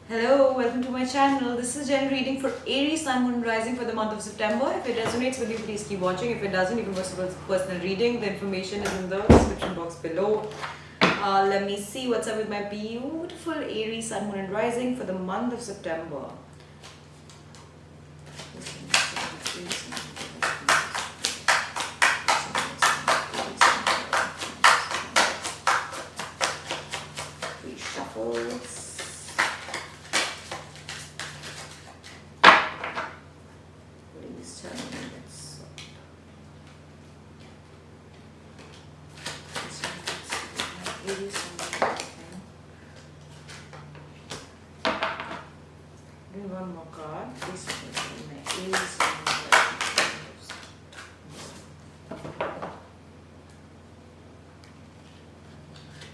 Hello, welcome to my channel. This is Jen reading for Aries, Sun, Moon, Rising for the month of September. If it resonates with you, please keep watching. If it doesn't, you can go to personal reading. The information is in the description box below. Let me see what's up with my beautiful Aries, Sun, Moon, and Rising for the month of September. Three shuffles. Please tell me it's Aries, Sun, Moon, Rising. Do one more card. Please tell me my Aries, Sun, Moon, Rising.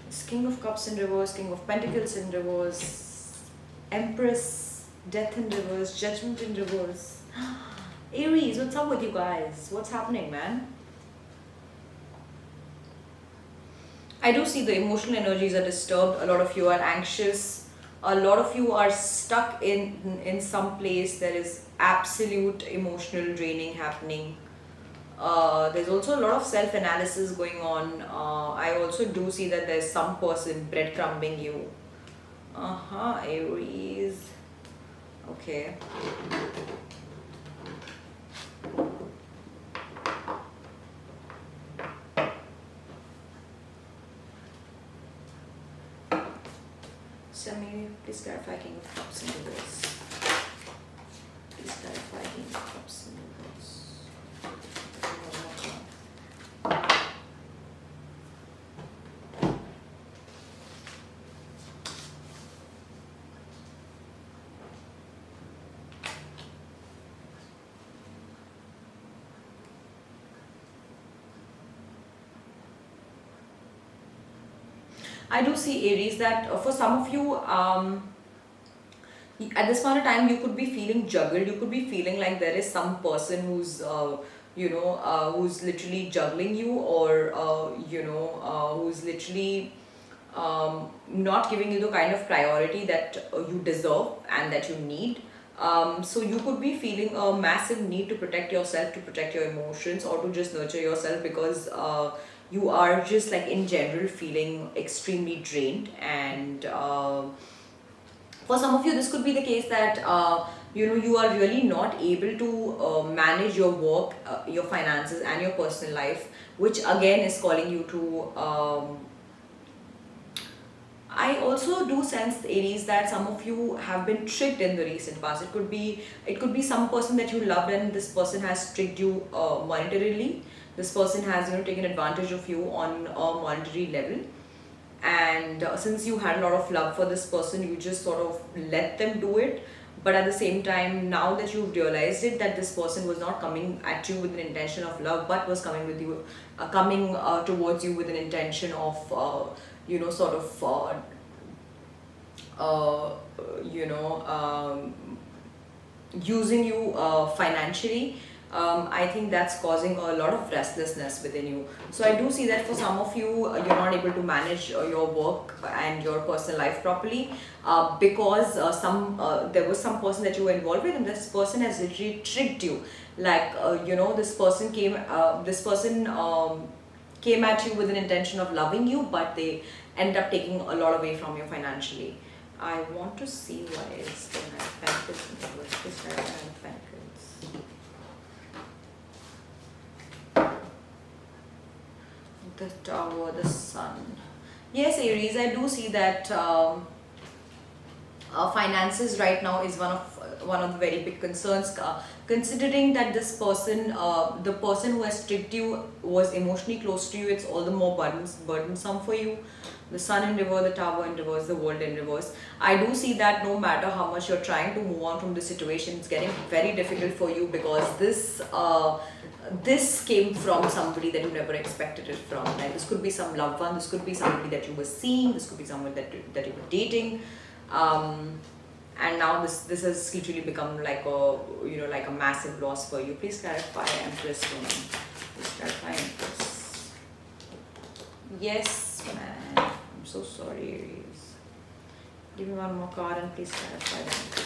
It's King of Cups in reverse, King of Pentacles in reverse, Empress, Death in reverse, Judgment in reverse. Aries, what's up with you guys? What's happening, man? I do see the emotional energies are disturbed. A lot of you are anxious. A lot of you are stuck in some place. There is absolute emotional draining happening. There's also a lot of self-analysis going on. I also do see that there's some person breadcrumbing you. Aries. Okay. Semi, please clarify King of Cups in reverse. Please clarify King of Cups in reverse. I do see Aries that for some of you, at this point of time, you could be feeling juggled. You could be feeling like there is some person who's, who's literally juggling you, or who's literally not giving you the kind of priority that you deserve and that you need. So you could be feeling a massive need to protect yourself, to protect your emotions, or to just nurture yourself because you are just like in general feeling extremely drained. And for some of you, this could be the case that you are really not able to manage your work, your finances, and your personal life, which again is calling you to. I also do sense, Aries, that some of you have been tricked in the recent past. It could be some person that you loved, and this person has tricked you monetarily. This person has taken advantage of you on a monetary level, and since you had a lot of love for this person, you just sort of let them do it. But at the same time, now that you've realized it, that this person was not coming at you with an intention of love, but was coming with you, coming towards you with an intention of sort of you know using you financially. I think that's causing a lot of restlessness within you. So I do see that for some of you, you're not able to manage your work and your personal life properly because there was some person that you were involved with, and this person has literally tricked you. Like this person came at you with an intention of loving you, but they end up taking a lot away from you financially. I want to see why is the Nine of Pentacles in the reverse. This Nine of Pentacles. The Tower, the Sun. Yes, Aries, I do see that finances right now is one of the very big concerns. Considering that this person, the person who has tricked you, was emotionally close to you, it's all the more burdensome for you. The Sun in reverse, the Tower in reverse, the World in reverse. I do see that no matter how much you're trying to move on from the situation, it's getting very difficult for you because this came from somebody that you never expected it from. Like this could be some loved one, this could be somebody that you were seeing, this could be someone that you were dating. And now this has literally become like a massive loss for you. Please clarify Empress for me. Please clarify Empress. Yes, man. I'm so sorry, Aries. Give me one more card and please clarify that.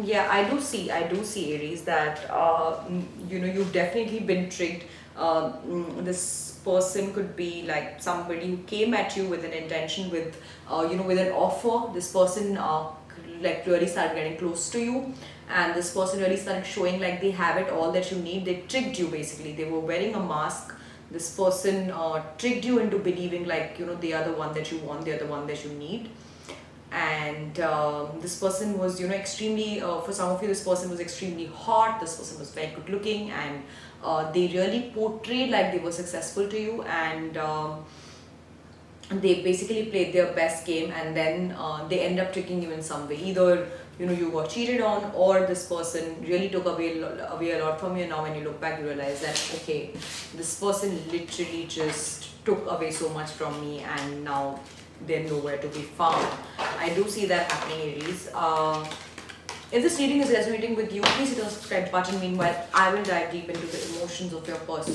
Yeah, I do see Aries that you've definitely been tricked. This person could be like somebody who came at you with an intention, with with an offer. This person like really started getting close to you, and this person really started showing like they have it all that you need. They tricked you basically. They were wearing a mask. This person tricked you into believing like they are the one that you want, they are the one that you need. And this person was extremely for some of you, this person was extremely hot, this person was very good looking, and they really portrayed like they were successful to you, and they basically played their best game, and then they end up tricking you in some way. Either you got cheated on, or this person really took away a lot from you. Now when you look back, you realize that okay, this person literally just took away so much from me, and now they're nowhere to be found. I do see that happening, Aries. If this reading is resonating with you, please hit the subscribe button. Meanwhile, I will dive deep into the emotions of your person.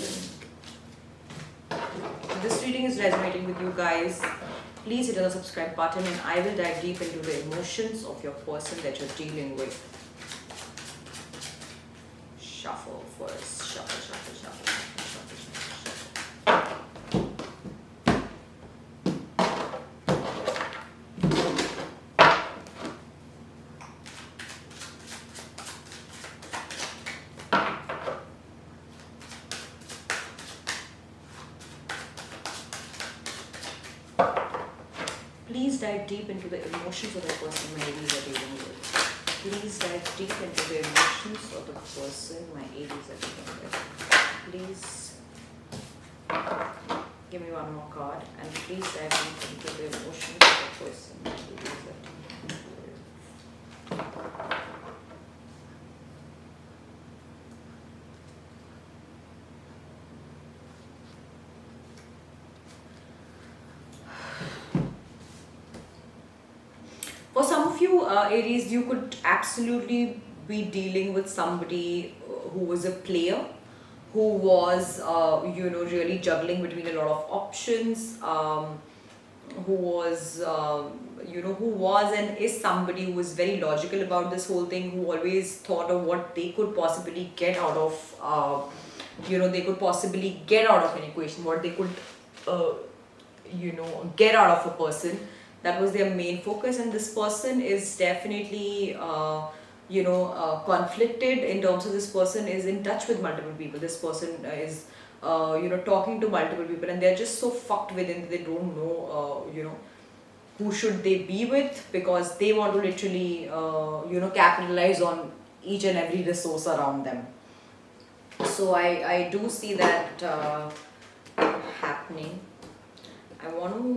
If this reading is resonating with you guys, please hit the subscribe button and I will dive deep into the emotions of your person that you're dealing with. Shuffle first. Shuffle, shuffle, shuffle, shuffle, shuffle, shuffle, shuffle. Please dive deep into the emotions of the person my Aries are dealing with. Please dive deep into the emotions of the person my Aries are dealing with. Please give me one more card, and please dive deep into the emotions of the person my Aries are dealing with. For some of you, Aries, you could absolutely be dealing with somebody who was a player, who was, really juggling between a lot of options, who was, who was and is somebody who was very logical about this whole thing, who always thought of what they could possibly get out of, they could possibly get out of an equation, what they could, get out of a person. That was their main focus, and this person is definitely conflicted in terms of this person is in touch with multiple people. This person is talking to multiple people, and they're just so fucked within, they don't know who should they be with, because they want to literally capitalize on each and every resource around them. So I do see that happening. I want to,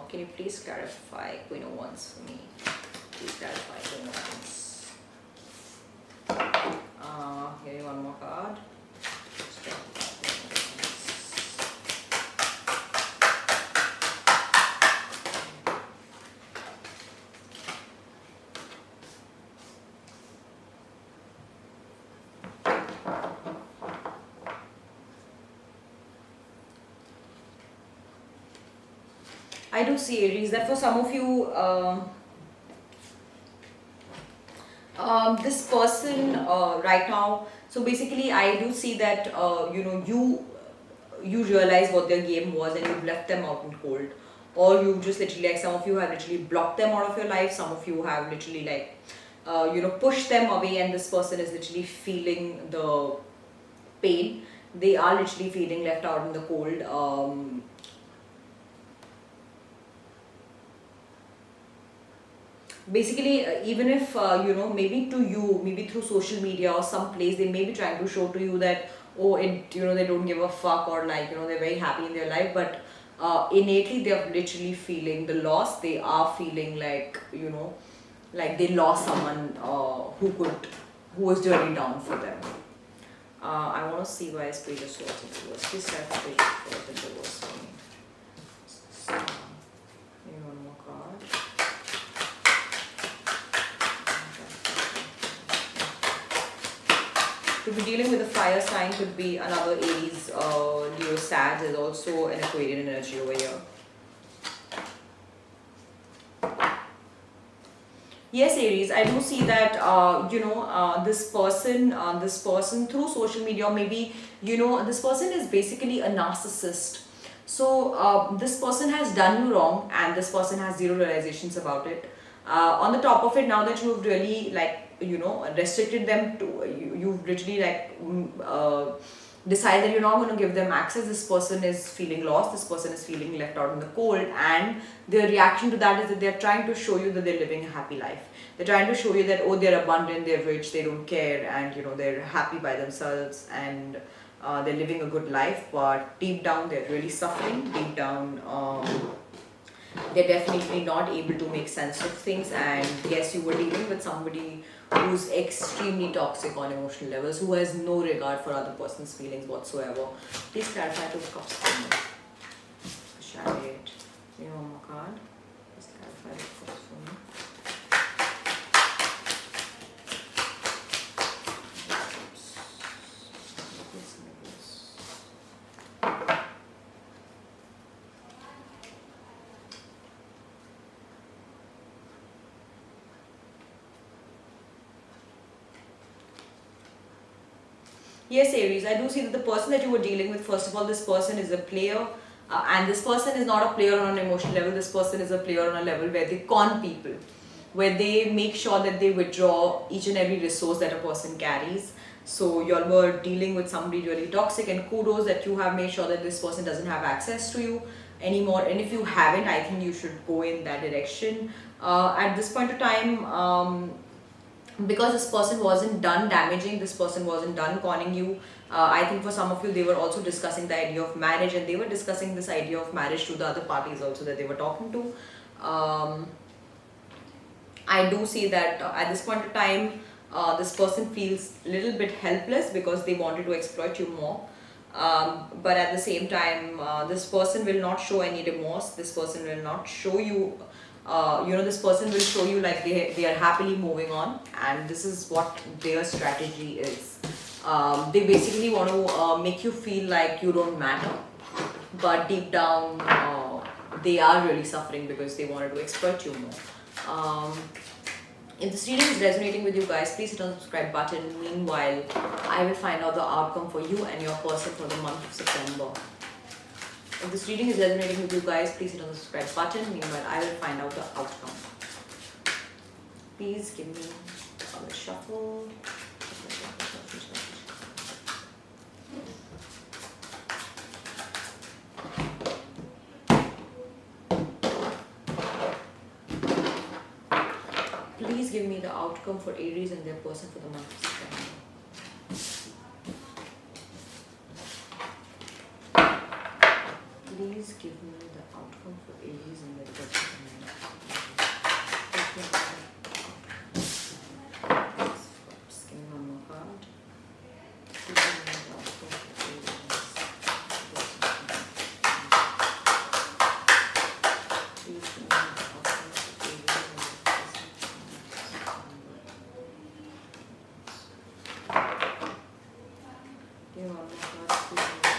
can you please clarify Queen of Wands for me? Please clarify Queen of Wands. Give me one more card. I do see, Aries, that for some of you, this person right now, so basically I do see that you realize what their game was and you've left them out in cold, or you just literally, like, some of you have literally blocked them out of your life, some of you have literally like pushed them away, and this person is literally feeling the pain. They are literally feeling left out in the cold. Basically, even if maybe to you, maybe through social media or some place, they may be trying to show to you that, oh, they don't give a fuck, or like they're very happy in their life, but innately they're literally feeling the loss. They are feeling like like they lost someone who was really down for them. I want to see why is Page of Swords in reverse. Please clarify Page of Swords in reverse for me. So, maybe one more card. To be dealing with a fire sign could be another Aries, Leo, Sag. There's also an Aquarian energy over here. Yes, Aries, I do see that this person through social media, or maybe this person is basically a narcissist. So this person has done you wrong, and this person has zero realizations about it. On the top of it, now that you've really restricted them to you've literally decide that you're not going to give them access. This person is feeling lost, this person is feeling left out in the cold, and their reaction to that is that they're trying to show you that they're living a happy life. They're trying to show you that, oh, they're abundant, they're rich, they don't care, and they're happy by themselves, and they're living a good life. But deep down they're really suffering. Deep down they're definitely not able to make sense of things. And yes, you were dealing with somebody who's extremely toxic on emotional levels, who has no regard for other person's feelings whatsoever. Please clarify to the cups for me. Chariot. One more card. Please clarify the cups for me. Yes, Aries, I do see that the person that you were dealing with, first of all, this person is a player, and this person is not a player on an emotional level. This person is a player on a level where they con people, where they make sure that they withdraw each and every resource that a person carries. So y'all were dealing with somebody really toxic, and kudos that you have made sure that this person doesn't have access to you anymore. And if you haven't, I think you should go in that direction. At this point of time, because this person wasn't done damaging, this person wasn't done conning you. I think for some of you, they were also discussing the idea of marriage, and they were discussing this idea of marriage to the other parties also that they were talking to. I do see that at this point of time, this person feels a little bit helpless because they wanted to exploit you more. But at the same time, this person will not show any remorse. This person will not show you this person will show you like they are happily moving on, and this is what their strategy is. They basically want to make you feel like you don't matter, but deep down they are really suffering because they wanted to exploit you more. If this reading is resonating with you guys, please hit on the subscribe button. Meanwhile, I will find out the outcome for you and your person for the month of September. If this reading is resonating with you guys, please hit on the subscribe button. Meanwhile, I will find out the outcome. Please give me a shuffle. Please give me the outcome for Aries and their person for the month of September. Please give me the outcome for Aries and their person. Just give me one more card. Please give me the outcome for Aries. Please give me the outcome for Aries. Give me one more card. Please give me the outcome for Aries.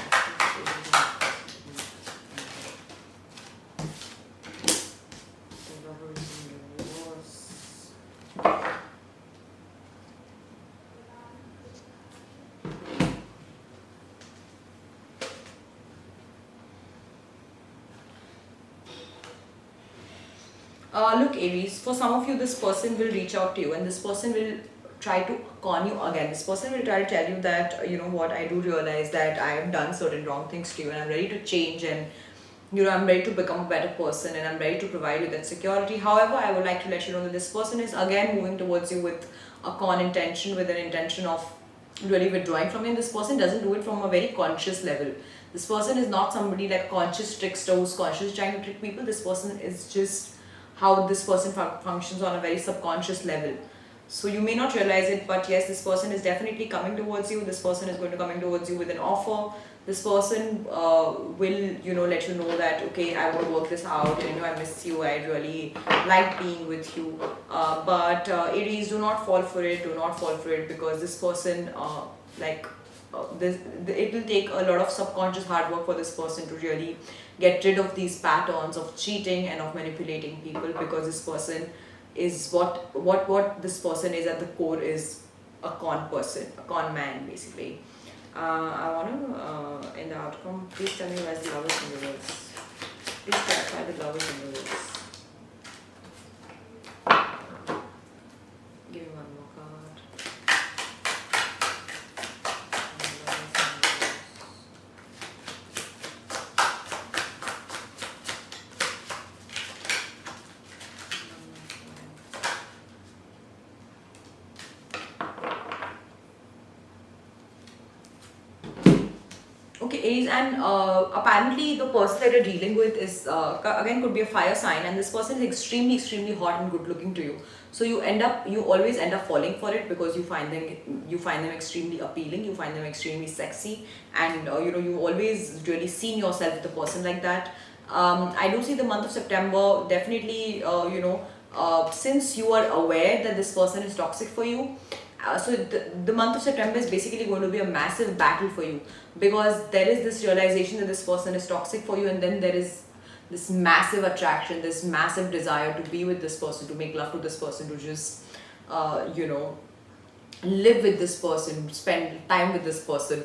Look, Aries, for some of you, this person will reach out to you, and this person will try to con you again. This person will try to tell you that, you know what, I do realize that I have done certain wrong things to you, and I'm ready to change, and I'm ready to become a better person, and I'm ready to provide you that security. However, I would like to let you know that this person is again moving towards you with a con intention, with an intention of really withdrawing from you. This person doesn't do it from a very conscious level. This person is not somebody like conscious trickster who's conscious trying to trick people. This person is just how this person functions on a very subconscious level. So you may not realize it, but yes, this person is definitely coming towards you. This person is going to coming towards you with an offer. This person will, let you know that, okay, I want to work this out. I miss you. I really like being with you. But Aries, do not fall for it. Do not fall for it, because this person, like, it will take a lot of subconscious hard work for this person to really get rid of these patterns of cheating and of manipulating people, because this person is what this person is at the core is a con person, a con man, basically. I want to, in the outcome, please tell me where's the lovers in the words. Please clarify the lovers in the words. Give me one more card. Okay, Aries, and apparently the person that you're dealing with is again could be a fire sign, and this person is extremely hot and good looking to you. So you always end up falling for it, because you find them extremely appealing, you find them extremely sexy, and you always really seen yourself with a person like that. I do see the month of September definitely, since you are aware that this person is toxic for you. So the month of September is basically going to be a massive battle for you, because there is this realization that this person is toxic for you, and then there is this massive attraction, this massive desire to be with this person, to make love to this person, to just live with this person, spend time with this person,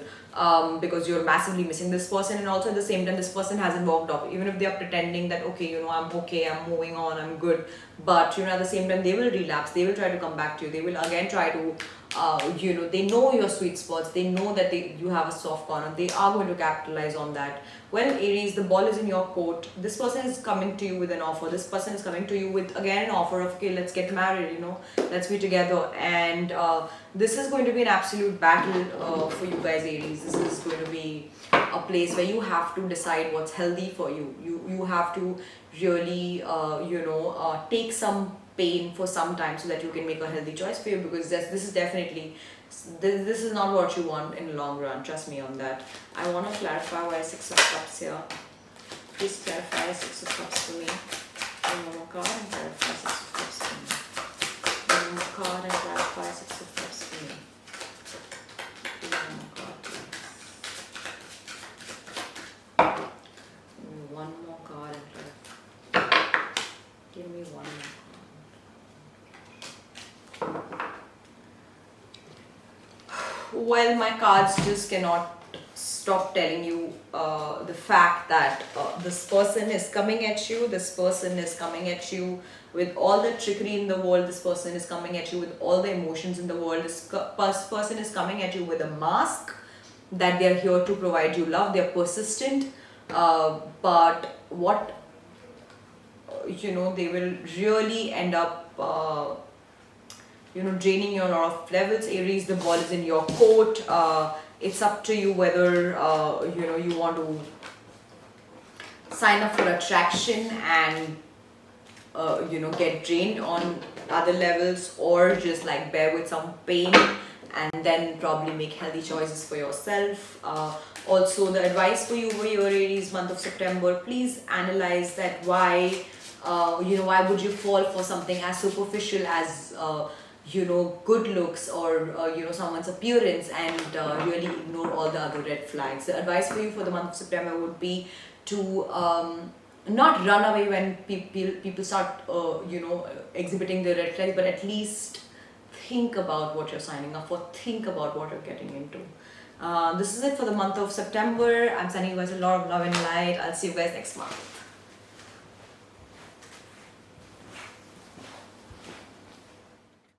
because you're massively missing this person. And also at the same time, this person hasn't walked off, even if they are pretending that, okay, I'm okay, I'm moving on, I'm good. But at the same time, they will relapse, they will try to come back to you, they will again try to they know your sweet spots, they know that you have a soft corner, they are going to capitalize on that. Well, Aries, the ball is in your court. This person is coming to you with an offer. This person is coming to you with again an offer of, okay, let's get married, let's be together. And this is going to be an absolute battle for you guys, Aries. This is going to be a place where you have to decide what's healthy for you. You have to really take some pain for some time, so that you can make a healthy choice for you, because this is definitely, this is not what you want in the long run. Trust me on that. I want to clarify why Six of Cups here. Please clarify Six of Cups for me. One more card and clarify Six of Cups for me. One more card and clarify Six of Cups for me. One more card, please. One more card and clarify. Give me one more. Well, my cards just cannot stop telling you the fact that this person is coming at you. This person is coming at you with all the trickery in the world. This person is coming at you with all the emotions in the world. This person is coming at you with a mask that they are here to provide you love. They are persistent, but what they will really end up draining you on a lot of levels. Aries, the ball is in your court. It's up to you whether you want to sign up for attraction and get drained on other levels, or just like bear with some pain and then probably make healthy choices for yourself. Also, the advice for you for your Aries month of September, please analyze that why would you fall for something as superficial as good looks, or someone's appearance, and really ignore all the other red flags. The advice for you for the month of September would be to not run away when people start exhibiting the red flags, but at least think about what you're signing up for, think about what you're getting into. This is it for the month of September. I'm sending you guys a lot of love and light. I'll see you guys next month.